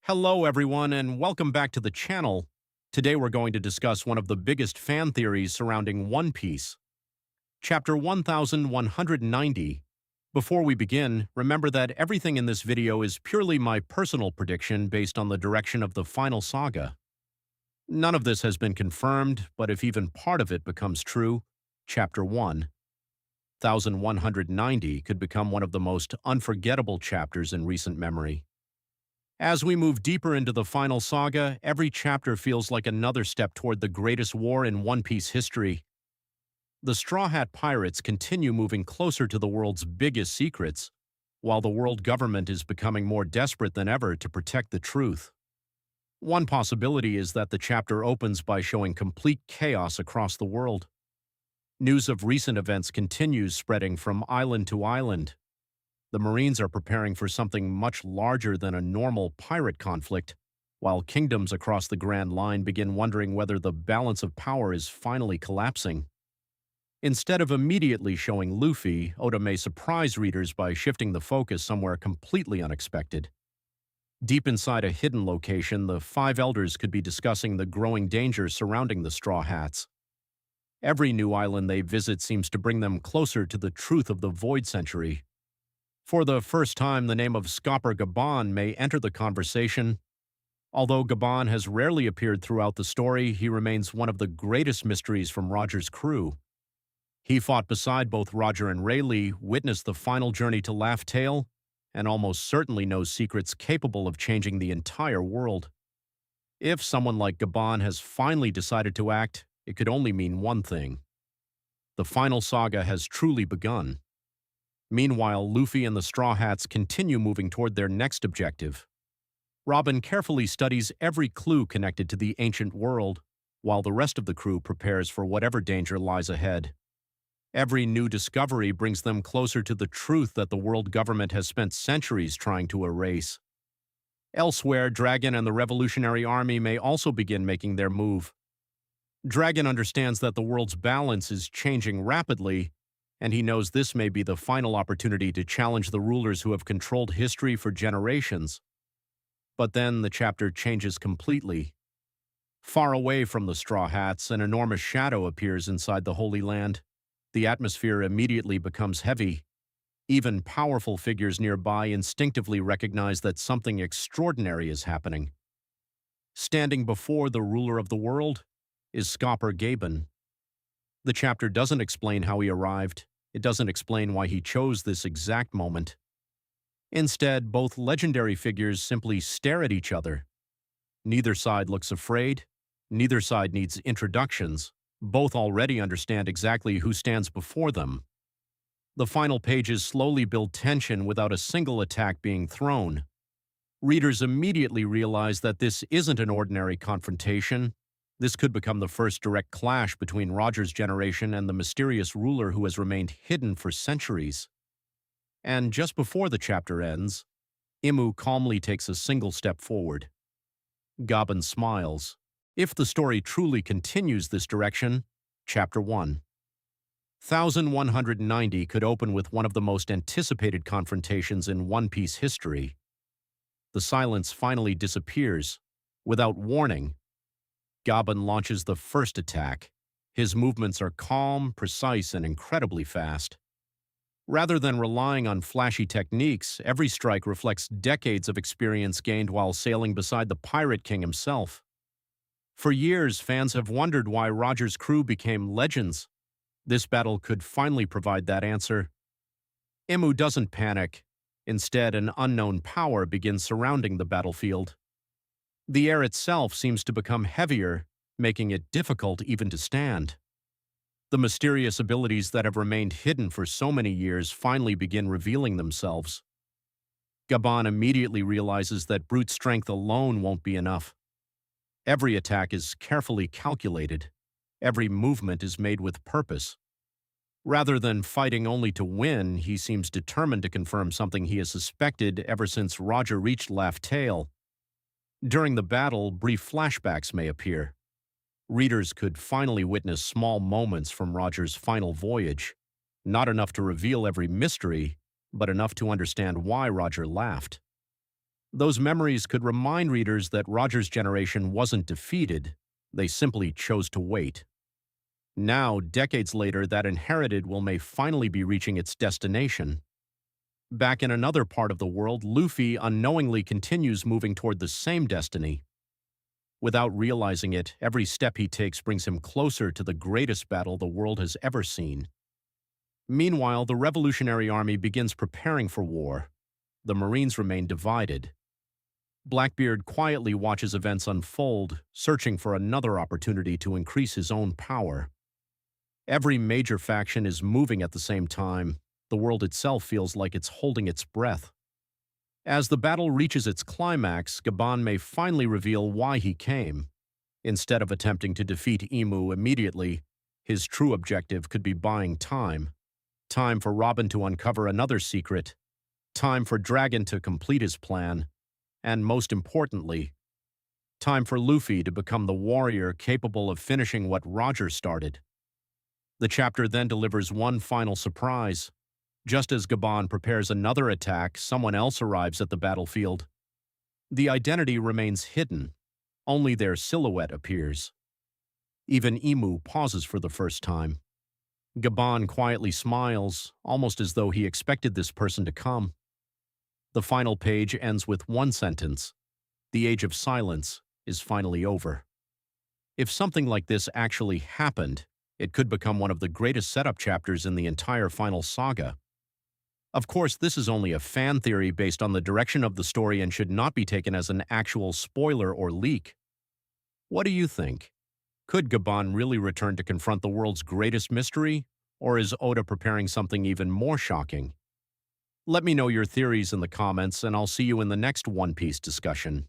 Hello, everyone, and welcome back to the channel. Today we're going to discuss one of the biggest fan theories surrounding One Piece, Chapter 1190. Before we begin, remember that everything in this video is purely my personal prediction based on the direction of the final saga. None of this has been confirmed, but if even part of it becomes true, Chapter 1190 could become one of the most unforgettable chapters in recent memory. As we move deeper into the final saga, every chapter feels like another step toward the greatest war in One Piece history. The Straw Hat Pirates continue moving closer to the world's biggest secrets, while the world government is becoming more desperate than ever to protect the truth. One possibility is that the chapter opens by showing complete chaos across the world. News of recent events continues spreading from island to island. The Marines are preparing for something much larger than a normal pirate conflict, while kingdoms across the Grand Line begin wondering whether the balance of power is finally collapsing. Instead of immediately showing Luffy, Oda may surprise readers by shifting the focus somewhere completely unexpected. Deep inside a hidden location, the five elders could be discussing the growing danger surrounding the Straw Hats. Every new island they visit seems to bring them closer to the truth of the Void Century. For the first time, the name of Scopper Gabon may enter the conversation. Although Gabon has rarely appeared throughout the story, he remains one of the greatest mysteries from Roger's crew. He fought beside both Roger and Rayleigh, witnessed the final journey to Laugh Tale, and almost certainly knows secrets capable of changing the entire world. If someone like Gabon has finally decided to act, it could only mean one thing. The final saga has truly begun. Meanwhile, Luffy and the Straw Hats continue moving toward their next objective. Robin carefully studies every clue connected to the ancient world, while the rest of the crew prepares for whatever danger lies ahead. Every new discovery brings them closer to the truth that the world government has spent centuries trying to erase. Elsewhere, Dragon and the Revolutionary Army may also begin making their move. Dragon understands that the world's balance is changing rapidly, and he knows this may be the final opportunity to challenge the rulers who have controlled history for generations. But then the chapter changes completely. Far away from the Straw Hats, an enormous shadow appears inside the Holy Land. The atmosphere immediately becomes heavy. Even powerful figures nearby instinctively recognize that something extraordinary is happening. Standing before the ruler of the world is Scopper Gabon. The chapter doesn't explain how he arrived. It doesn't explain why he chose this exact moment. Instead, both legendary figures simply stare at each other. Neither side looks afraid. Neither side needs introductions. Both already understand exactly who stands before them. The final pages slowly build tension without a single attack being thrown. Readers immediately realize that this isn't an ordinary confrontation. This could become the first direct clash between Roger's generation and the mysterious ruler who has remained hidden for centuries. And just before the chapter ends, Imu calmly takes a single step forward. Gabon smiles. If the story truly continues this direction, Chapter 1190 could open with one of the most anticipated confrontations in One Piece history. The silence finally disappears. Without warning, Gabon launches the first attack. His movements are calm, precise, and incredibly fast. Rather than relying on flashy techniques, every strike reflects decades of experience gained while sailing beside the Pirate King himself. For years, fans have wondered why Roger's crew became legends. This battle could finally provide that answer. Imu doesn't panic. Instead, an unknown power begins surrounding the battlefield. The air itself seems to become heavier, making it difficult even to stand. The mysterious abilities that have remained hidden for so many years finally begin revealing themselves. Gabon immediately realizes that brute strength alone won't be enough. Every attack is carefully calculated. Every movement is made with purpose. Rather than fighting only to win, he seems determined to confirm something he has suspected ever since Roger reached Laugh Tale. During the battle, brief flashbacks may appear. Readers could finally witness small moments from Roger's final voyage, not enough to reveal every mystery, but enough to understand why Roger laughed. Those memories could remind readers that Roger's generation wasn't defeated, they simply chose to wait. Now, decades later, that inherited will may finally be reaching its destination. Back in another part of the world, Luffy unknowingly continues moving toward the same destiny. Without realizing it, every step he takes brings him closer to the greatest battle the world has ever seen. Meanwhile, the Revolutionary Army begins preparing for war. The Marines remain divided. Blackbeard quietly watches events unfold, searching for another opportunity to increase his own power. Every major faction is moving at the same time. The world itself feels like it's holding its breath. As the battle reaches its climax, Gabon may finally reveal why he came. Instead of attempting to defeat Emu immediately, his true objective could be buying time. Time for Robin to uncover another secret. Time for Dragon to complete his plan. And most importantly, time for Luffy to become the warrior capable of finishing what Roger started. The chapter then delivers one final surprise. Just as Gabon prepares another attack, someone else arrives at the battlefield. The identity remains hidden. Only their silhouette appears. Even Emu pauses for the first time. Gabon quietly smiles, almost as though he expected this person to come. The final page ends with one sentence: "The age of silence is finally over." If something like this actually happened, it could become one of the greatest setup chapters in the entire final saga. Of course, this is only a fan theory based on the direction of the story and should not be taken as an actual spoiler or leak. What do you think? Could Gabon really return to confront the world's greatest mystery? Or is Oda preparing something even more shocking? Let me know your theories in the comments, and I'll see you in the next One Piece discussion.